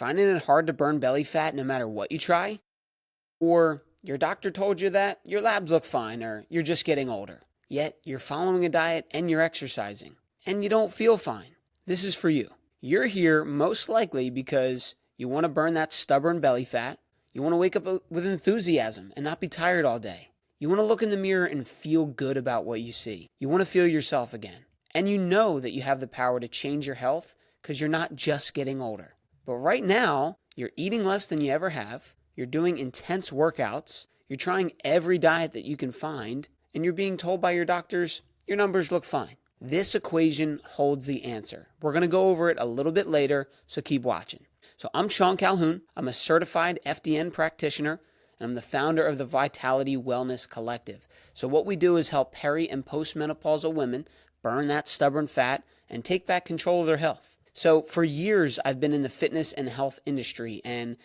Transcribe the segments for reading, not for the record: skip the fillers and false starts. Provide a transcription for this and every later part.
finding it hard to burn belly fat no matter what you try? Or your doctor told you that your labs look fine or you're just getting older, yet you're following a diet and you're exercising and you don't feel fine? This is for you. You're here most likely because you want to burn that stubborn belly fat. You want to wake up with enthusiasm and not be tired all day. You want to look in the mirror and feel good about what you see. You want to feel yourself again. And you know that you have the power to change your health because you're not just getting older. But right now, you're eating less than you ever have. You're doing intense workouts. You're trying every diet that you can find. And you're being told by your doctors, your numbers look fine. This equation holds the answer. We're going to go over it a little bit later, so keep watching. So I'm Sean Calhoun. I'm a certified FDN practitioner, and I'm the founder of the Vitality Wellness Collective. So what we do is help peri and postmenopausal women burn that stubborn fat and take back control of their health. So for years, I've been in the fitness and health industry. And,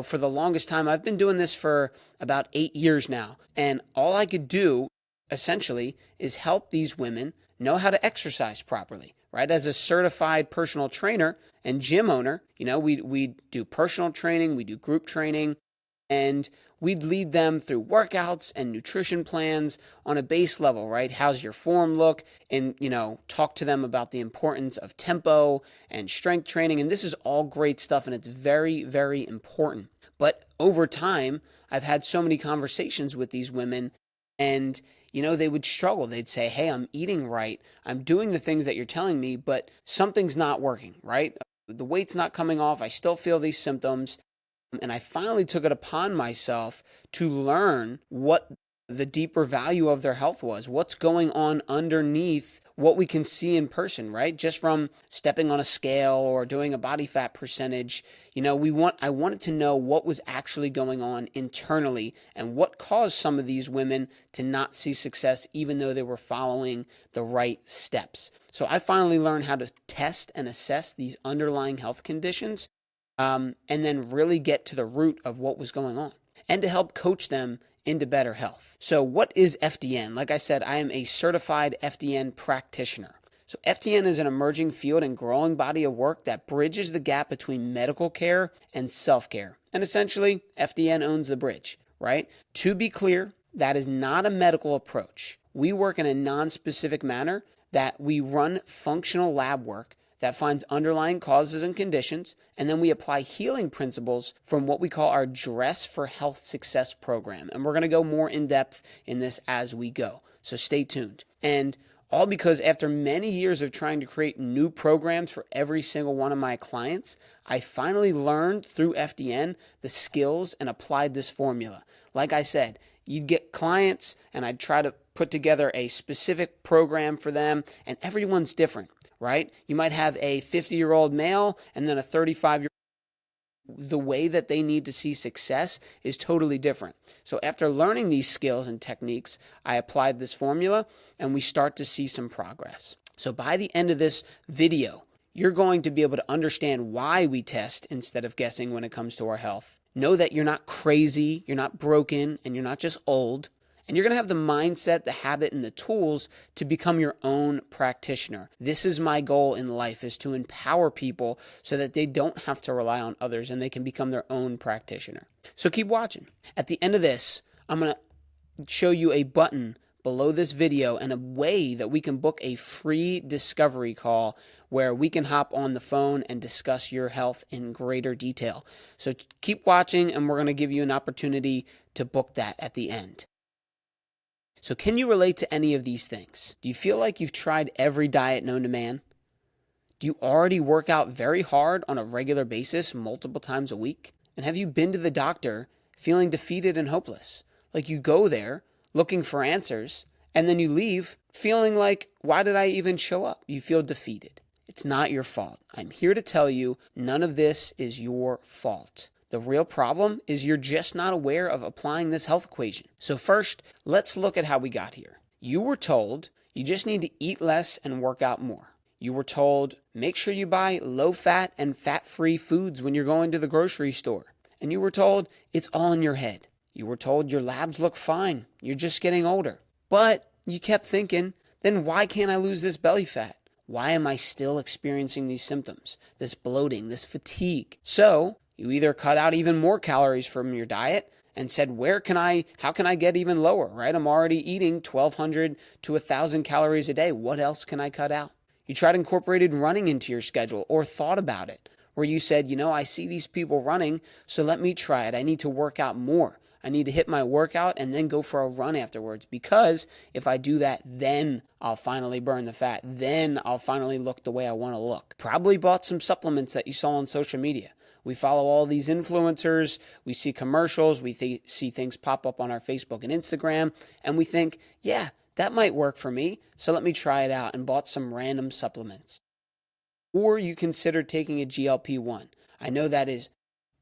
for the longest time, I've been doing this for about 8 years now. And all I could do, essentially, is help these women know how to exercise properly, right? As a certified personal trainer and gym owner, we do personal training, we do group training, and we'd lead them through workouts and nutrition plans on a base level, right? How's your form look? And, talk to them about the importance of tempo and strength training. And this is all great stuff, and it's very, very important. But over time, I've had so many conversations with these women, and they would struggle. They'd say, hey, I'm eating right. I'm doing the things that you're telling me, but something's not working, right? The weight's not coming off. I still feel these symptoms. And I finally took it upon myself to learn what the deeper value of their health was, what's going on underneath what we can see in person, right? Just from stepping on a scale or doing a body fat percentage, I wanted to know what was actually going on internally and what caused some of these women to not see success even though they were following the right steps. So I finally learned how to test and assess these underlying health conditions, and then really get to the root of what was going on and to help coach them into better health. So what is FDN? Like I said, I am a certified FDN practitioner. So FDN is an emerging field and growing body of work that bridges the gap between medical care and self-care. And essentially, FDN owns the bridge, right? To be clear, that is not a medical approach. We work in a non-specific manner that we run functional lab work that finds underlying causes and conditions, and then we apply healing principles from what we call our Dress for Health Success program. And we're going to go more in depth in this as we go. So stay tuned. And all because after many years of trying to create new programs for every single one of my clients, I finally learned through FDN the skills and applied this formula. Like I said, you'd get clients and I'd try to put together a specific program for them, and everyone's different, right? You might have a 50-year-old male and then a 35-year-old. The way that they need to see success is totally different. So after learning these skills and techniques, I applied this formula and we start to see some progress. So by the end of this video, you're going to be able to understand why we test instead of guessing when it comes to our health. Know that you're not crazy, you're not broken, and you're not just old. And you're going to have the mindset, the habit, and the tools to become your own practitioner. This is my goal in life, is to empower people so that they don't have to rely on others and they can become their own practitioner. So keep watching. At the end of this, I'm going to show you a button below this video and a way that we can book a free discovery call where we can hop on the phone and discuss your health in greater detail. So keep watching and we're going to give you an opportunity to book that at the end. So can you relate to any of these things? Do you feel like you've tried every diet known to man? Do you already work out very hard on a regular basis multiple times a week? And have you been to the doctor feeling defeated and hopeless? Like you go there looking for answers and then you leave feeling like, why did I even show up? You feel defeated. It's not your fault. I'm here to tell you none of this is your fault. The real problem is you're just not aware of applying this health equation. So first, let's look at how we got here. You were told you just need to eat less and work out more. You were told make sure you buy low-fat and fat-free foods when you're going to the grocery store. And you were told it's all in your head. You were told your labs look fine. You're just getting older. But you kept thinking, then why can't I lose this belly fat? Why am I still experiencing these symptoms, this bloating, this fatigue? So you either cut out even more calories from your diet and said, how can I get even lower, right? I'm already eating 1,200 to 1,000 calories a day. What else can I cut out? You tried incorporated running into your schedule or thought about it, where you said, I see these people running, so let me try it. I need to work out more. I need to hit my workout and then go for a run afterwards, because if I do that, then I'll finally burn the fat. Then I'll finally look the way I want to look. Probably bought some supplements that you saw on social media. We follow all these influencers, we see commercials, we see things pop up on our Facebook and Instagram, and we think, yeah, that might work for me, so let me try it out, and bought some random supplements. Or you consider taking a GLP-1. I know that is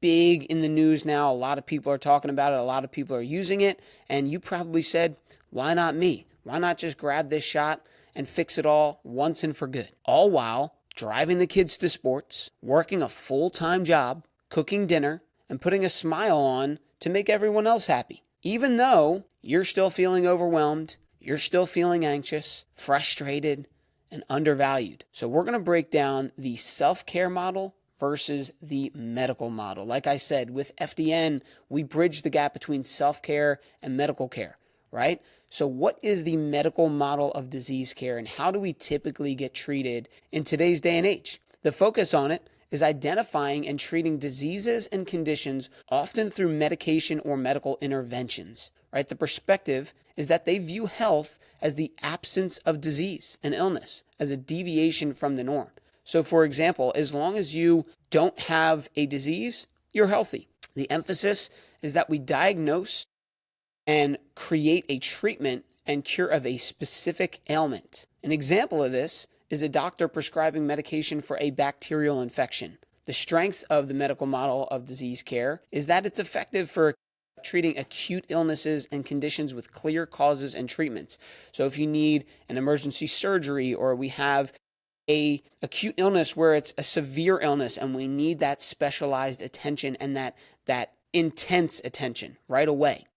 big in the news now. A lot of people are talking about it. A lot of people are using it. And you probably said, why not me? Why not just grab this shot and fix it all once and for good? All while driving the kids to sports, working a full-time job, cooking dinner, and putting a smile on to make everyone else happy. Even though you're still feeling overwhelmed, you're still feeling anxious, frustrated, and undervalued. So we're going to break down the self-care model versus the medical model. Like I said, with FDN, we bridge the gap between self-care and medical care, right? So what is the medical model of disease care, and how do we typically get treated in today's day and age? The focus on it is identifying and treating diseases and conditions, often through medication or medical interventions, right? The perspective is that they view health as the absence of disease and illness, as a deviation from the norm. So for example, as long as you don't have a disease, you're healthy. The emphasis is that we diagnose and create a treatment and cure of a specific ailment. An example of this is a doctor prescribing medication for a bacterial infection. The strengths of the medical model of disease care is that it's effective for treating acute illnesses and conditions with clear causes and treatments. So if you need an emergency surgery, or we have a acute illness where it's a severe illness and we need that specialized attention and that intense attention right away.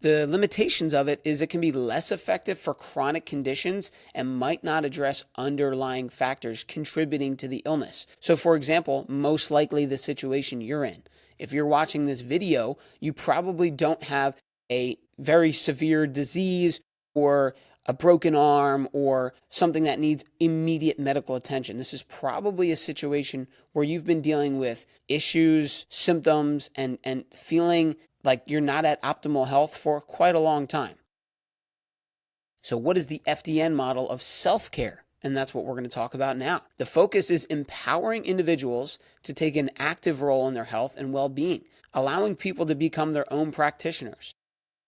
The limitations of it is it can be less effective for chronic conditions and might not address underlying factors contributing to the illness. So for example, most likely the situation you're in. If you're watching this video, you probably don't have a very severe disease or a broken arm or something that needs immediate medical attention. This is probably a situation where you've been dealing with issues, symptoms, and feeling like you're not at optimal health for quite a long time. So what is the FDN model of self-care? And that's what we're going to talk about now. The focus is empowering individuals to take an active role in their health and well-being, allowing people to become their own practitioners.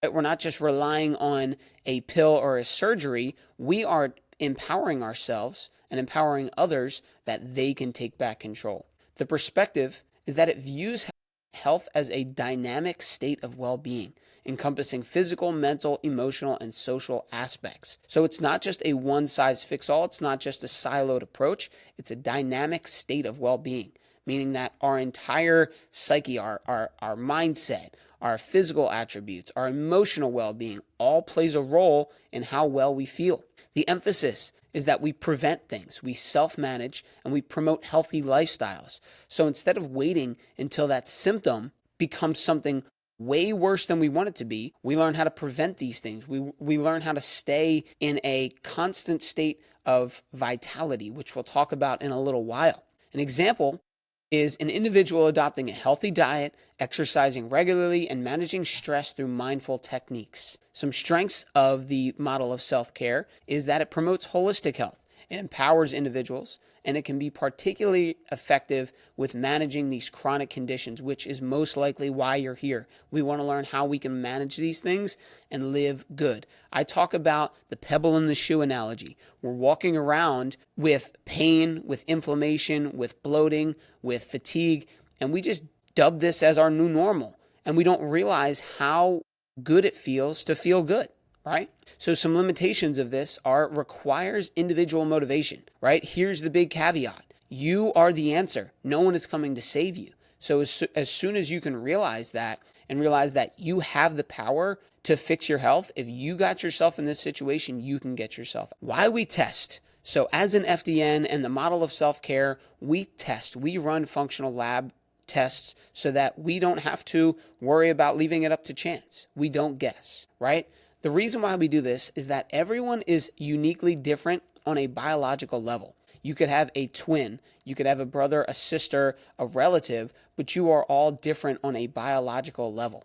We're not just relying on a pill or a surgery. We are empowering ourselves and empowering others that they can take back control. The perspective is that it views health as a dynamic state of well-being, encompassing physical, mental, emotional, and social aspects. So it's not just a one-size-fits-all. It's not just a siloed approach. It's a dynamic state of well-being, meaning that our entire psyche, our mindset, our physical attributes, our emotional well-being all plays a role in how well we feel. The emphasis is that we prevent things, we self-manage, and we promote healthy lifestyles. So instead of waiting until that symptom becomes something way worse than we want it to be, we learn how to prevent these things. We learn how to stay in a constant state of vitality, which we'll talk about in a little while. An example is an individual adopting a healthy diet, exercising regularly, and managing stress through mindful techniques. Some strengths of the model of self-care is that it promotes holistic health. It empowers individuals, and it can be particularly effective with managing these chronic conditions, which is most likely why you're here. We want to learn how we can manage these things and live good. I talk about the pebble in the shoe analogy. We're walking around with pain, with inflammation, with bloating, with fatigue, and we just dub this as our new normal. And we don't realize how good it feels to feel good, right? So some limitations of this are it requires individual motivation, right? Here's the big caveat. You are the answer. No one is coming to save you. So as soon as you can realize that and realize that you have the power to fix your health, if you got yourself in this situation, you can get yourself. Why we test So as an FDN and the model of self-care, we test, we run functional lab tests so that we don't have to worry about leaving it up to chance. We don't guess, right? The reason why we do this is that everyone is uniquely different on a biological level. You could have a twin, you could have a brother, a sister, a relative, but you are all different on a biological level.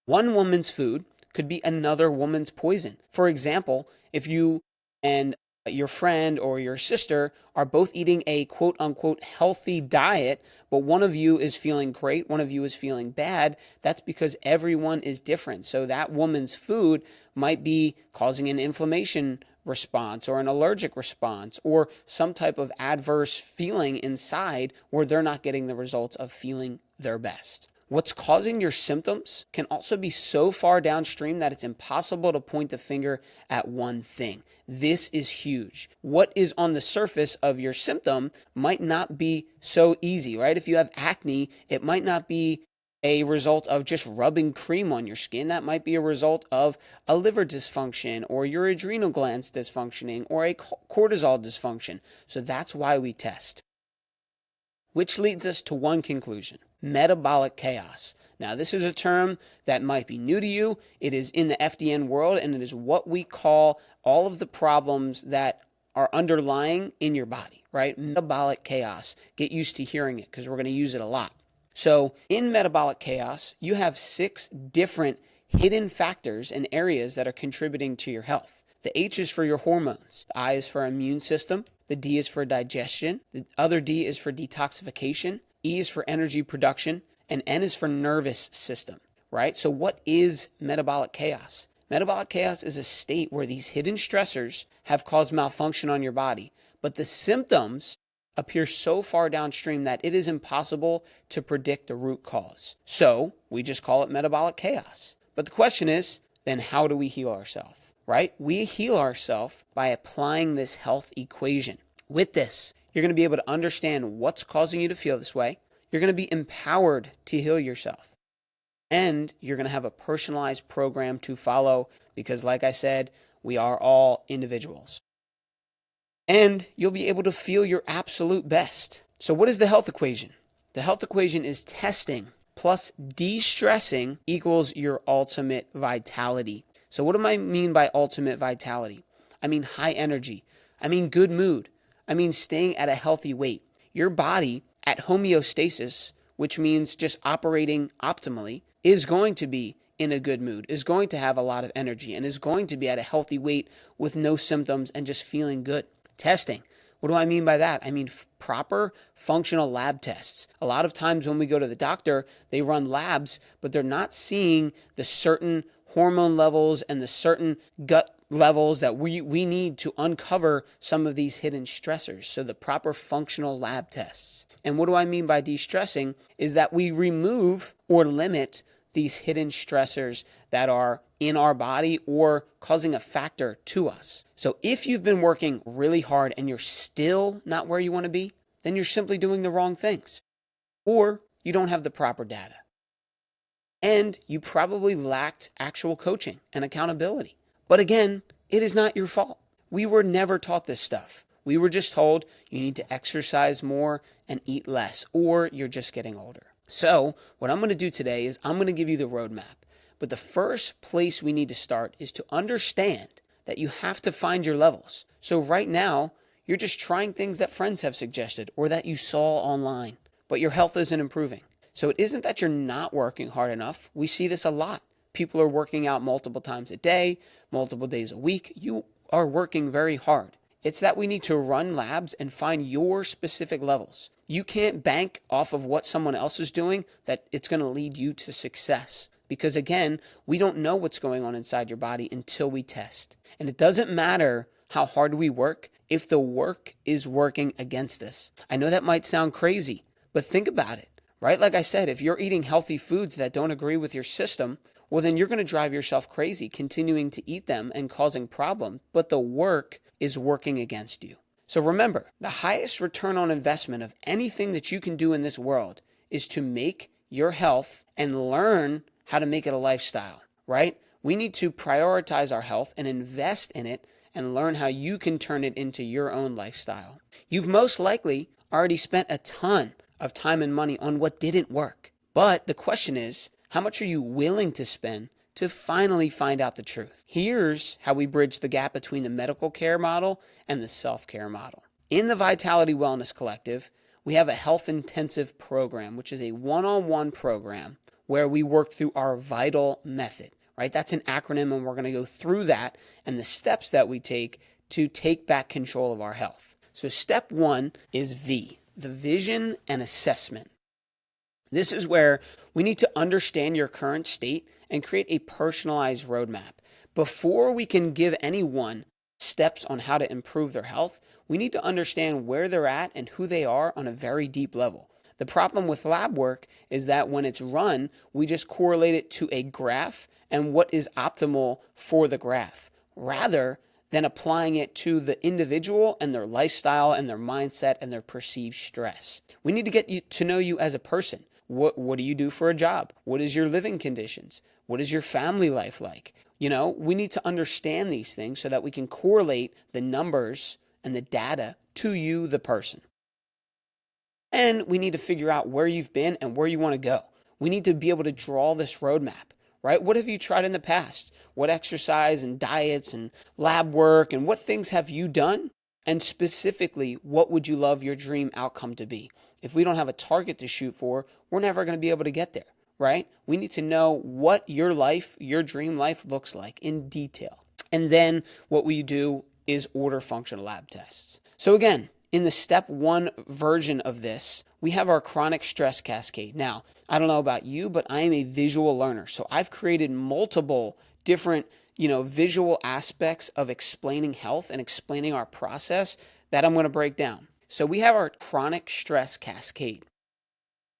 One woman's food could be another woman's poison. For example, if you and your friend or your sister are both eating a quote unquote healthy diet, but one of you is feeling great, one of you is feeling bad, that's because everyone is different. So that woman's food might be causing an inflammation response or an allergic response or some type of adverse feeling inside where they're not getting the results of feeling their best. What's causing your symptoms can also be so far downstream that it's impossible to point the finger at one thing. This is huge. What is on the surface of your symptom might not be so easy, right? If you have acne, it might not be a result of just rubbing cream on your skin. That might be a result of a liver dysfunction or your adrenal glands dysfunctioning or a cortisol dysfunction. So that's why we test. Which leads us to one conclusion: metabolic chaos. Now, this is a term that might be new to you. It is in the FDN world, and it is what we call all of the problems that are underlying in your body, right? Metabolic chaos. Get used to hearing it because we're going to use it a lot. So in metabolic chaos, you have 6 different hidden factors and areas that are contributing to your health. The H is for your hormones. The I is for immune system. The D is for digestion. The other D is for detoxification. E is for energy production. And N is for nervous system, right? So what is metabolic chaos? Metabolic chaos is a state where these hidden stressors have caused malfunction on your body, but the symptoms appear so far downstream that it is impossible to predict the root cause. So we just call it metabolic chaos. But the question is, then how do we heal ourselves? Right? We heal ourselves by applying this health equation. With this, you're going to be able to understand what's causing you to feel this way. You're going to be empowered to heal yourself. And you're going to have a personalized program to follow because, like I said, we are all individuals. And you'll be able to feel your absolute best. So what is the health equation? The health equation is testing plus de-stressing equals your ultimate vitality. So what do I mean by ultimate vitality? I mean high energy. I mean good mood. I mean staying at a healthy weight. Your body at homeostasis, which means just operating optimally, is going to be in a good mood, is going to have a lot of energy, and is going to be at a healthy weight with no symptoms and just feeling good. Testing. What do I mean by that? I mean proper functional lab tests. A lot of times when we go to the doctor, they run labs, but they're not seeing the certain hormone levels and the certain gut levels that we need to uncover some of these hidden stressors. So the proper functional lab tests. And what do I mean by de-stressing is that we remove or limit these hidden stressors that are in our body or causing a factor to us. So if you've been working really hard and you're still not where you want to be, then you're simply doing the wrong things. Or you don't have the proper data. And you probably lacked actual coaching and accountability. But again, it is not your fault. We were never taught this stuff. We were just told you need to exercise more and eat less, or you're just getting older. So what I'm going to do today is I'm going to give you the roadmap. But the first place we need to start is to understand that you have to find your levels. So right now, you're just trying things that friends have suggested or that you saw online, but your health isn't improving. So it isn't that you're not working hard enough. We see this a lot. People are working out multiple times a day, multiple days a week. You are working very hard. It's that we need to run labs and find your specific levels. You can't bank off of what someone else is doing that it's going to lead you to success. Because again, we don't know what's going on inside your body until we test. And it doesn't matter how hard we work if the work is working against us. I know that might sound crazy, but think about it, right? Like I said, if you're eating healthy foods that don't agree with your system, well, then you're going to drive yourself crazy continuing to eat them and causing problems, but the work is working against you. So remember, the highest return on investment of anything that you can do in this world is to make your health and learn how to make it a lifestyle, right? We need to prioritize our health and invest in it and learn how you can turn it into your own lifestyle. You've most likely already spent a ton of time and money on what didn't work. But the question is, how much are you willing to spend to finally find out the truth? Here's how we bridge the gap between the medical care model and the self-care model. In the Vitality Wellness Collective, we have a health intensive program, which is a one-on-one program where we work through our VITAL method, right? That's an acronym, and we're going to go through that and the steps that we take to take back control of our health. So step 1 is V, the vision and assessment. This is where we need to understand your current state and create a personalized roadmap. Before we can give anyone steps on how to improve their health, we need to understand where they're at and who they are on a very deep level. The problem with lab work is that when it's run, we just correlate it to a graph and what is optimal for the graph, rather than applying it to the individual and their lifestyle and their mindset and their perceived stress. We need to get to know you as a person. What do you do for a job? What is your living conditions? What is your family life like? We need to understand these things so that we can correlate the numbers and the data to you, the person. And we need to figure out where you've been and where you want to go. We need to be able to draw this roadmap, right? What have you tried in the past? What exercise and diets and lab work and what things have you done? And specifically, what would you love your dream outcome to be? If we don't have a target to shoot for, we're never going to be able to get there, right? We need to know what your life, your dream life looks like in detail. And then what we do is order functional lab tests. So again, in the step 1 version of this, we have our chronic stress cascade. Now, I don't know about you, but I am a visual learner. So I've created multiple different, visual aspects of explaining health and explaining our process that I'm going to break down. So we have our chronic stress cascade.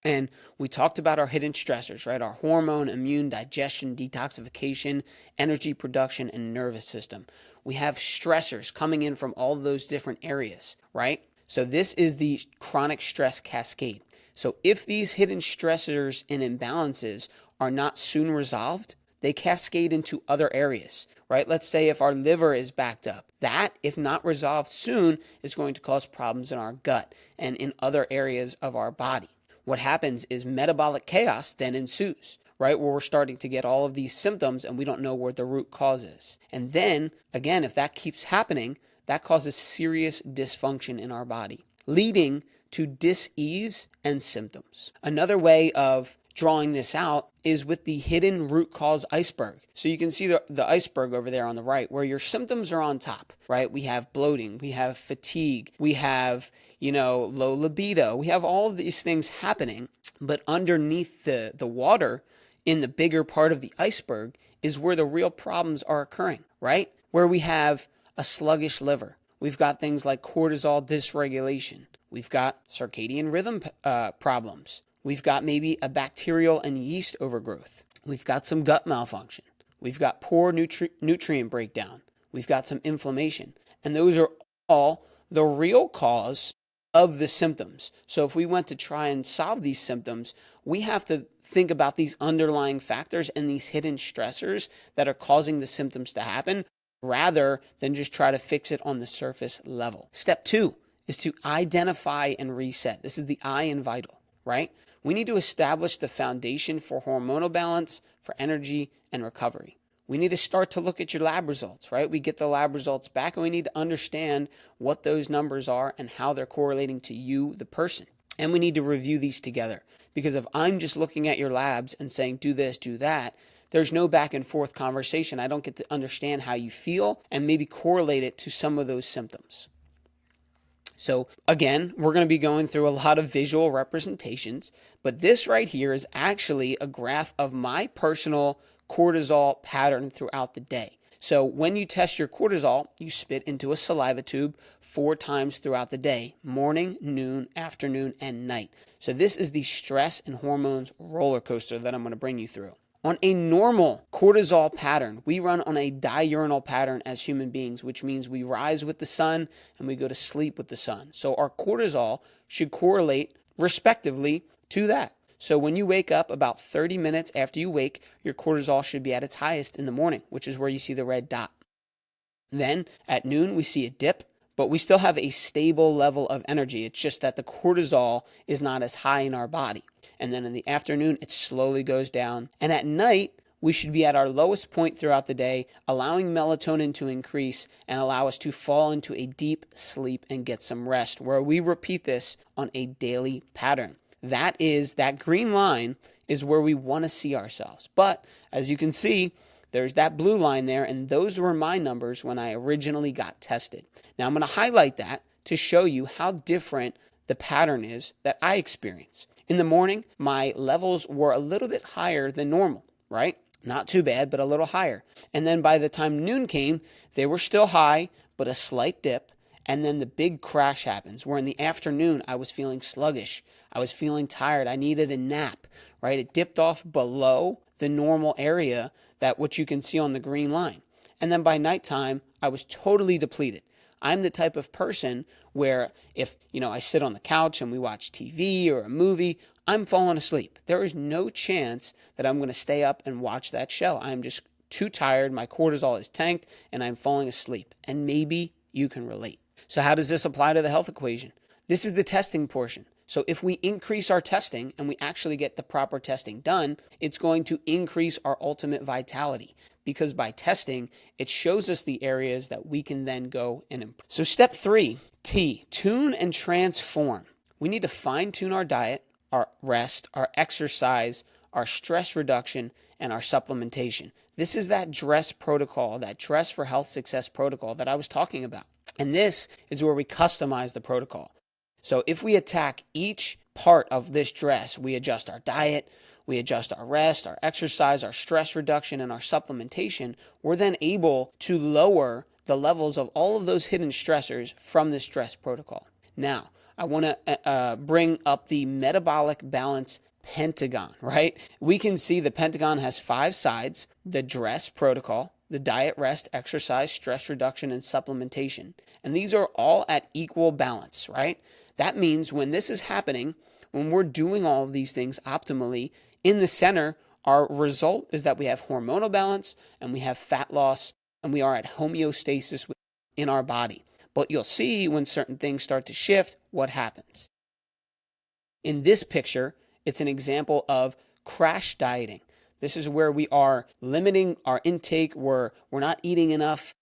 And we talked about our hidden stressors, right? Our hormone, immune, digestion, detoxification, energy production, and nervous system. We have stressors coming in from all those different areas, right? So this is the chronic stress cascade. So if these hidden stressors and imbalances are not soon resolved, they cascade into other areas, right? Let's say if our liver is backed up, that, if not resolved soon, is going to cause problems in our gut and in other areas of our body. What happens is metabolic chaos then ensues, right? Where we're starting to get all of these symptoms and we don't know where the root cause is. And then, again, if that keeps happening, that causes serious dysfunction in our body, leading to dis-ease and symptoms. Another way of drawing this out is with the hidden root cause iceberg. So you can see the iceberg over there on the right where your symptoms are on top, right? We have bloating, we have fatigue, we have, low libido. We have all of these things happening, but underneath the water in the bigger part of the iceberg is where the real problems are occurring, right? Where we have a sluggish liver. We've got things like cortisol dysregulation. We've got circadian rhythm problems. We've got maybe a bacterial and yeast overgrowth. We've got some gut malfunction. We've got poor nutrient breakdown. We've got some inflammation. And those are all the real cause of the symptoms. So if we went to try and solve these symptoms, we have to think about these underlying factors and these hidden stressors that are causing the symptoms to happen rather than just try to fix it on the surface level. Step 2 is to identify and reset. This is the I in vital, right? We need to establish the foundation for hormonal balance, for energy, and recovery. We need to start to look at your lab results, right? We get the lab results back and we need to understand what those numbers are and how they're correlating to you, the person. And we need to review these together. Because if I'm just looking at your labs and saying, do this, do that, there's no back and forth conversation. I don't get to understand how you feel and maybe correlate it to some of those symptoms. So again, we're going to be going through a lot of visual representations, but this right here is actually a graph of my personal cortisol pattern throughout the day. So when you test your cortisol, you spit into a saliva tube 4 times throughout the day, morning, noon, afternoon, and night. So this is the stress and hormones roller coaster that I'm going to bring you through. On a normal cortisol pattern, we run on a diurnal pattern as human beings, which means we rise with the sun and we go to sleep with the sun. So our cortisol should correlate respectively to that. So when you wake up, about 30 minutes after you wake, your cortisol should be at its highest in the morning, which is where you see the red dot. Then at noon, we see a dip, but we still have a stable level of energy. It's just that the cortisol is not as high in our body. And then in the afternoon, it slowly goes down. And at night, we should be at our lowest point throughout the day, allowing melatonin to increase and allow us to fall into a deep sleep and get some rest, where we repeat this on a daily pattern. That green line is where we want to see ourselves. But as you can see, there's that blue line there, and those were my numbers when I originally got tested. Now I'm going to highlight that to show you how different the pattern is that I experience. In the morning, my levels were a little bit higher than normal, right? Not too bad, but a little higher. And then by the time noon came, they were still high, but a slight dip. And then the big crash happens, where in the afternoon, I was feeling sluggish. I was feeling tired. I needed a nap, right? It dipped off below the normal area, that what you can see on the green line. And then by nighttime, I was totally depleted. I'm the type of person where if, I sit on the couch and we watch TV or a movie, I'm falling asleep. There is no chance that I'm going to stay up and watch that show. I'm just too tired. My cortisol is tanked and I'm falling asleep. And maybe you can relate. So how does this apply to the health equation? This is the testing portion. So if we increase our testing and we actually get the proper testing done, it's going to increase our ultimate vitality, because by testing, it shows us the areas that we can then go and improve. So step 3, T, tune and transform. We need to fine tune our diet, our rest, our exercise, our stress reduction, and our supplementation. This is that DRESS protocol, that Dress for Health Success protocol that I was talking about. And this is where we customize the protocol. So if we attack each part of this dress, we adjust our diet, we adjust our rest, our exercise, our stress reduction, and our supplementation, we're then able to lower the levels of all of those hidden stressors from this stress protocol. Now, I want to bring up the metabolic balance pentagon, right? We can see the pentagon has 5 sides: the DRESS protocol, the diet, rest, exercise, stress reduction, and supplementation. And these are all at equal balance, right? That means when this is happening, when we're doing all of these things optimally, in the center, our result is that we have hormonal balance and we have fat loss and we are at homeostasis in our body. But you'll see when certain things start to shift, what happens. In this picture, it's an example of crash dieting. This is where we are limiting our intake, we're not eating enough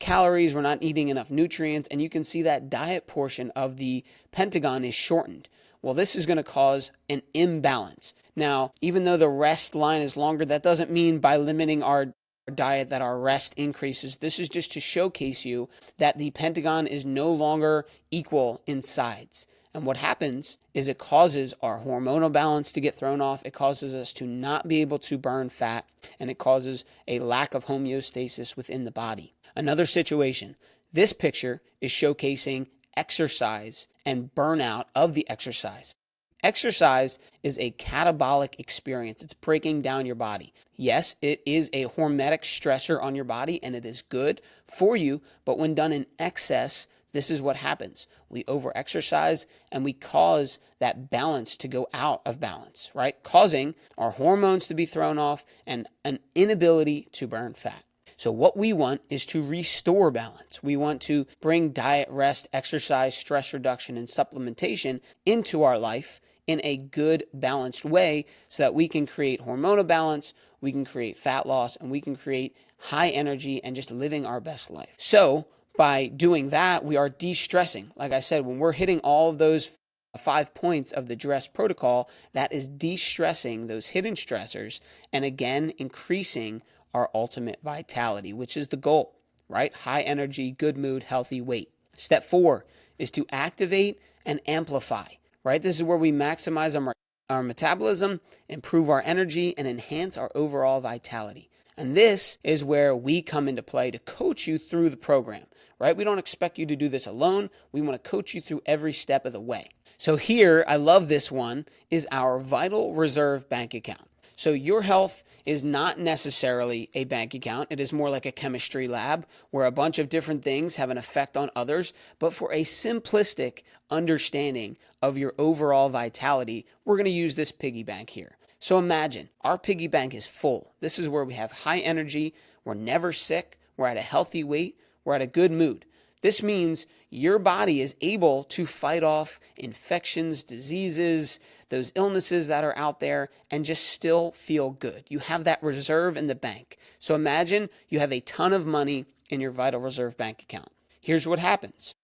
calories, we're not eating enough nutrients, and you can see that diet portion of the pentagon is shortened. Well, this is going to cause an imbalance. Now, even though the rest line is longer, that doesn't mean by limiting our diet that our rest increases. This is just to showcase you that the pentagon is no longer equal in sides. And what happens is it causes our hormonal balance to get thrown off. It causes us to not be able to burn fat, and it causes a lack of homeostasis within the body. Another situation, this picture is showcasing exercise and burnout of the exercise. Exercise is a catabolic experience. It's breaking down your body. Yes, it is a hormetic stressor on your body, and it is good for you, but when done in excess, this is what happens. We over-exercise, and we cause that balance to go out of balance, right? Causing our hormones to be thrown off and an inability to burn fat. So what we want is to restore balance. We want to bring diet, rest, exercise, stress reduction, and supplementation into our life in a good, balanced way so that we can create hormonal balance, we can create fat loss, and we can create high energy and just living our best life. So by doing that, we are de-stressing. Like I said, when we're hitting all of those 5 points of the DRESS protocol, that is de-stressing those hidden stressors and again, increasing our ultimate vitality, which is the goal, right? High energy, good mood, healthy weight. Step 4 is to activate and amplify, right? This is where we maximize our metabolism, improve our energy, and enhance our overall vitality. And this is where we come into play to coach you through the program, right? We don't expect you to do this alone. We want to coach you through every step of the way. So here, I love this one, is our Vital Reserve bank account. So your health is not necessarily a bank account. It is more like a chemistry lab where a bunch of different things have an effect on others. But for a simplistic understanding of your overall vitality, we're going to use this piggy bank here. So imagine our piggy bank is full. This is where we have high energy. We're never sick. We're at a healthy weight. We're at a good mood. This means your body is able to fight off infections, diseases, those illnesses that are out there, and just still feel good. You have that reserve in the bank. So imagine you have a ton of money in your vital reserve bank account. Here's what happens.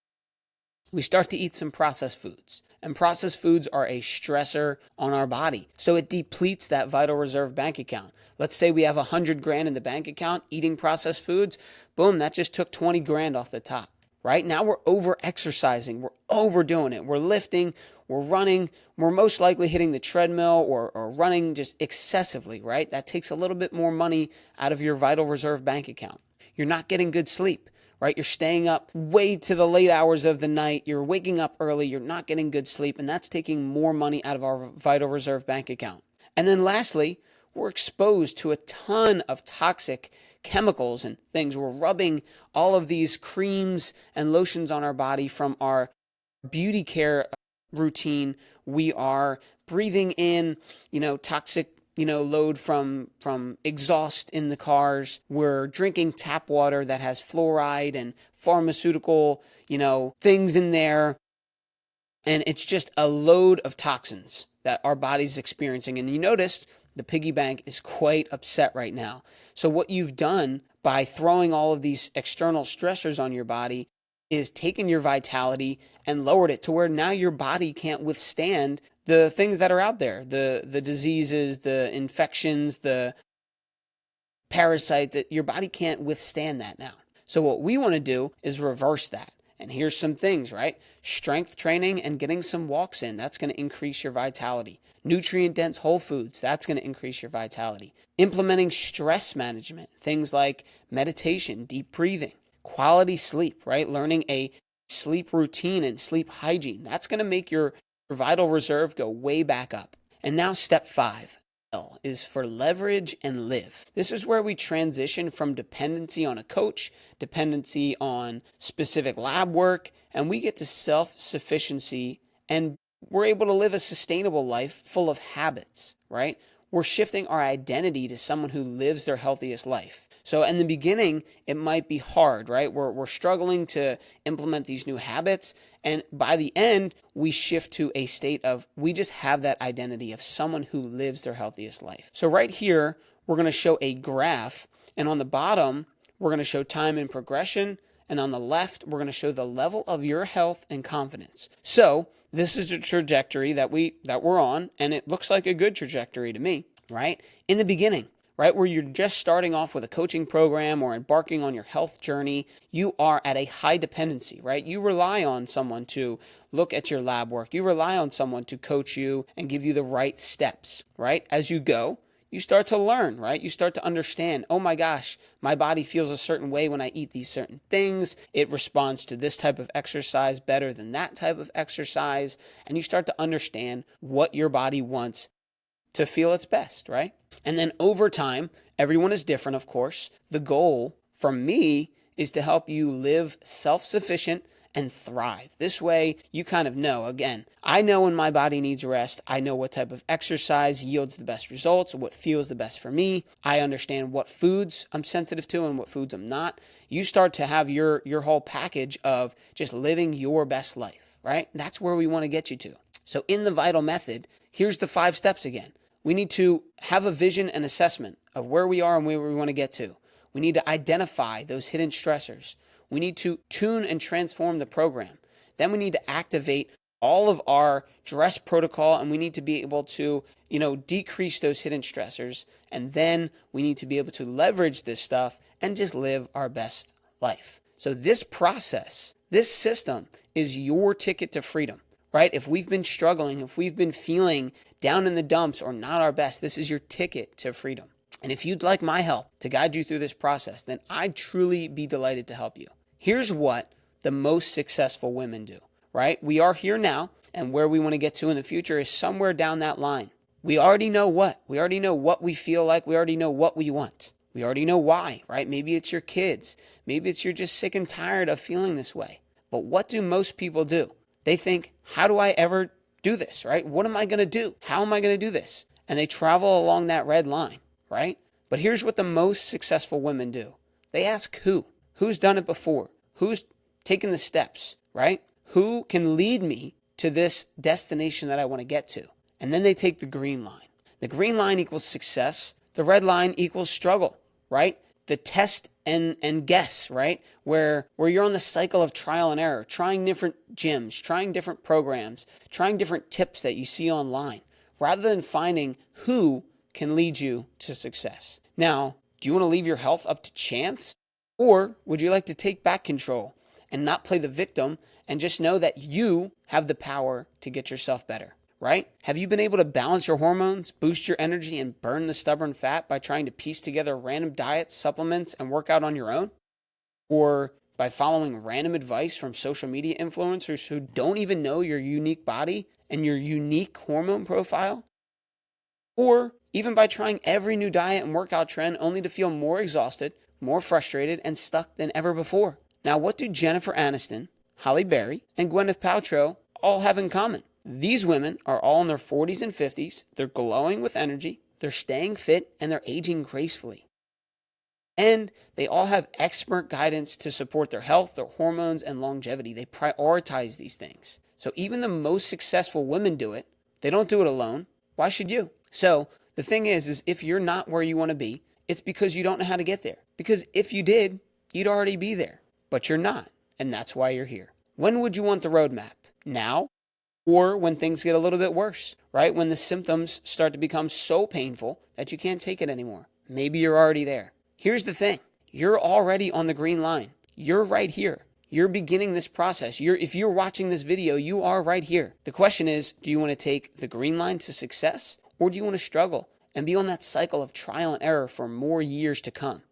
We start to eat some processed foods. And processed foods are a stressor on our body. So it depletes that vital reserve bank account. Let's say we have 100 grand in the bank account eating processed foods. Boom, that just took 20 grand off the top. Right now we're over exercising. We're overdoing it. We're lifting, we're running, we're most likely hitting the treadmill or running just excessively, right? That takes a little bit more money out of your vital reserve bank account. You're not getting good sleep, right? You're staying up way to the late hours of the night. You're waking up early. You're not getting good sleep. And that's taking more money out of our vital reserve bank account. And then lastly, we're exposed to a ton of toxic chemicals and things. We're rubbing all of these creams and lotions on our body from our beauty care routine. We are breathing in, toxic, load from exhaust in the cars. We're drinking tap water that has fluoride and pharmaceutical, things in there. And it's just a load of toxins that our body's experiencing. And you notice the piggy bank is quite upset right now. So what you've done by throwing all of these external stressors on your body is taken your vitality and lowered it to where now your body can't withstand the things that are out there, the diseases, the infections, the parasites. Your body can't withstand that now. So what we want to do is reverse that. And here's some things, right? Strength training and getting some walks in, that's going to increase your vitality. Nutrient-dense whole foods, that's going to increase your vitality. Implementing stress management, things like meditation, deep breathing, quality sleep, right? Learning a sleep routine and sleep hygiene, that's going to make your vital reserve go way back up. And now step 5. Is for leverage and live. This is where we transition from dependency on a coach, dependency on specific lab work, and we get to self-sufficiency, and we're able to live a sustainable life full of habits, right? We're shifting our identity to someone who lives their healthiest life. So in the beginning, it might be hard, right? We're struggling to implement these new habits. And by the end, we shift to a state of we just have that identity of someone who lives their healthiest life. So right here, we're going to show a graph. And on the bottom, we're going to show time and progression. And on the left, we're going to show the level of your health and confidence. So this is a trajectory that we're on. And it looks like a good trajectory to me, right? In the beginning, right, where you're just starting off with a coaching program or embarking on your health journey, you are at a high dependency, right? You rely on someone to look at your lab work. You rely on someone to coach you and give you the right steps, right? As you go, you start to learn, right? You start to understand, oh my gosh, my body feels a certain way when I eat these certain things. It responds to this type of exercise better than that type of exercise. And you start to understand what your body wants to feel its best, right? And then over time, everyone is different, of course. The goal from me is to help you live self-sufficient and thrive. This way, you kind of know, again, I know when my body needs rest. I know what type of exercise yields the best results, what feels the best for me. I understand what foods I'm sensitive to and what foods I'm not. You start to have your whole package of just living your best life, right? That's where we want to get you to. So in the Vital Method, here's the 5 steps again. We need to have a vision and assessment of where we are and where we want to get to. We need to identify those hidden stressors. We need to tune and transform the program. Then we need to activate all of our dress protocol, and we need to be able to, decrease those hidden stressors. And then we need to be able to leverage this stuff and just live our best life. So this process, this system is your ticket to freedom, right? If we've been struggling, if we've been feeling down in the dumps or not our best, this is your ticket to freedom. And if you'd like my help to guide you through this process, then I'd truly be delighted to help you. Here's what the most successful women do, right? We are here now, and where we want to get to in the future is somewhere down that line. We already know what. We already know what we feel like. We already know what we want. We already know why, right? Maybe it's your kids. Maybe it's you're just sick and tired of feeling this way. But what do most people do? They think, how do I ever do this, right? What am I going to do? How am I going to do this? And they travel along that red line, right? But here's what the most successful women do. They ask who. Who's done it before? Who's taken the steps, right? Who can lead me to this destination that I want to get to? And then they take the green line. The green line equals success. The red line equals struggle, right? The test and guess, right? Where you're on the cycle of trial and error, trying different gyms, trying different programs, trying different tips that you see online, rather than finding who can lead you to success. Now, do you want to leave your health up to chance? Or would you like to take back control and not play the victim and just know that you have the power to get yourself better, right? Have you been able to balance your hormones, boost your energy, and burn the stubborn fat by trying to piece together random diets, supplements, and work out on your own? Or by following random advice from social media influencers who don't even know your unique body and your unique hormone profile? Or even by trying every new diet and workout trend only to feel more exhausted, more frustrated, and stuck than ever before? Now, what do Jennifer Aniston, Halle Berry, and Gwyneth Paltrow all have in common? These women are all in their 40s and 50s. They're glowing with energy, they're staying fit, and they're aging gracefully. And they all have expert guidance to support their health, their hormones, and longevity. They prioritize these things. So even the most successful women do it. They don't do it alone. Why should you? So the thing is if you're not where you want to be, it's because you don't know how to get there. Because if you did, you'd already be there. But you're not. And that's why you're here. When would you want the roadmap? Now? Or when things get a little bit worse, right? When the symptoms start to become so painful that you can't take it anymore. Maybe you're already there. Here's the thing. You're already on the green line. You're right here. You're beginning this process. If you're watching this video, you are right here. The question is, do you want to take the green line to success? Or do you want to struggle and be on that cycle of trial and error for more years to come?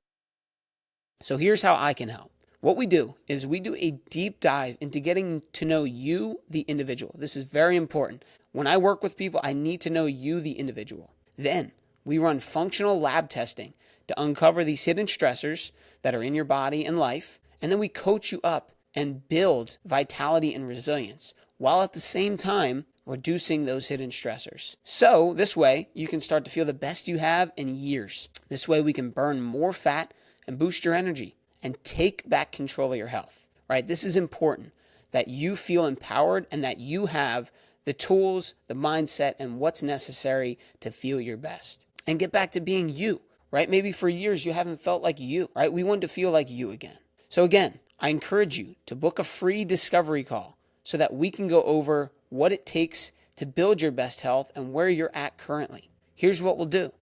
So here's how I can help. What we do is we do a deep dive into getting to know you, the individual. This is very important. When I work with people, I need to know you, the individual. Then we run functional lab testing to uncover these hidden stressors that are in your body and life. And then we coach you up and build vitality and resilience while at the same time reducing those hidden stressors. So this way you can start to feel the best you have in years. This way we can burn more fat and boost your energy and take back control of your health, right? This is important, that you feel empowered and that you have the tools, the mindset, and what's necessary to feel your best and get back to being you, right? Maybe for years you haven't felt like you, right? We want to feel like you again. So again, I encourage you to book a free discovery call so that we can go over what it takes to build your best health and where you're at currently. Here's what we'll do.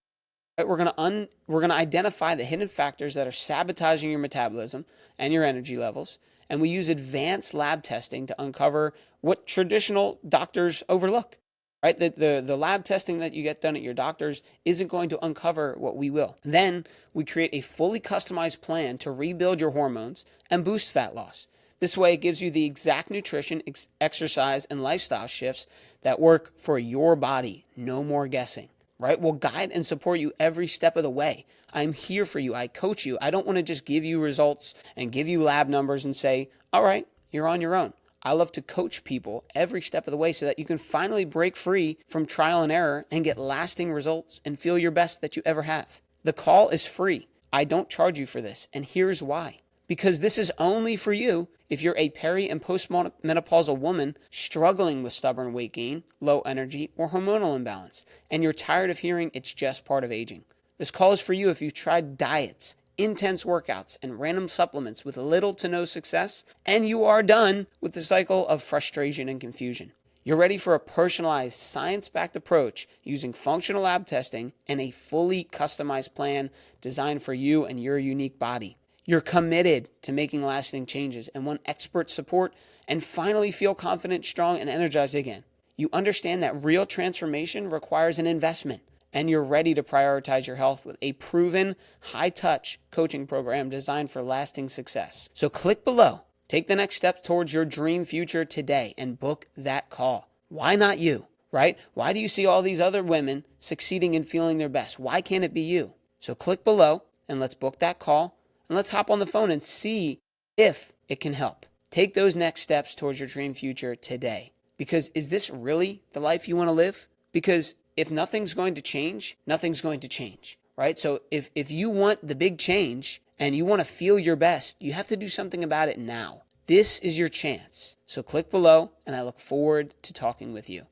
Right, we're going to identify the hidden factors that are sabotaging your metabolism and your energy levels, and we use advanced lab testing to uncover what traditional doctors overlook. Right, the lab testing that you get done at your doctor's isn't going to uncover what we will. Then we create a fully customized plan to rebuild your hormones and boost fat loss. This way, it gives you the exact nutrition, exercise, and lifestyle shifts that work for your body. No more guessing. Right? We'll guide and support you every step of the way. I'm here for you. I coach you. I don't want to just give you results and give you lab numbers and say, all right, you're on your own. I love to coach people every step of the way so that you can finally break free from trial and error and get lasting results and feel your best that you ever have. The call is free. I don't charge you for this. And here's why. Because this is only for you if you're a peri and postmenopausal woman struggling with stubborn weight gain, low energy, or hormonal imbalance, and you're tired of hearing it's just part of aging. This call is for you if you've tried diets, intense workouts, and random supplements with little to no success, and you are done with the cycle of frustration and confusion. You're ready for a personalized, science-backed approach using functional lab testing and a fully customized plan designed for you and your unique body. You're committed to making lasting changes and want expert support and finally feel confident, strong, and energized again. You understand that real transformation requires an investment, and you're ready to prioritize your health with a proven, high-touch coaching program designed for lasting success. So click below. Take the next step towards your dream future today and book that call. Why not you, right? Why do you see all these other women succeeding and feeling their best? Why can't it be you? So click below and let's book that call. And let's hop on the phone and see if it can help. Take those next steps towards your dream future today. Because is this really the life you want to live? Because if nothing's going to change, nothing's going to change. right? So if you want the big change and you want to feel your best, you have to do something about it now. This is your chance. So click below, and I look forward to talking with you.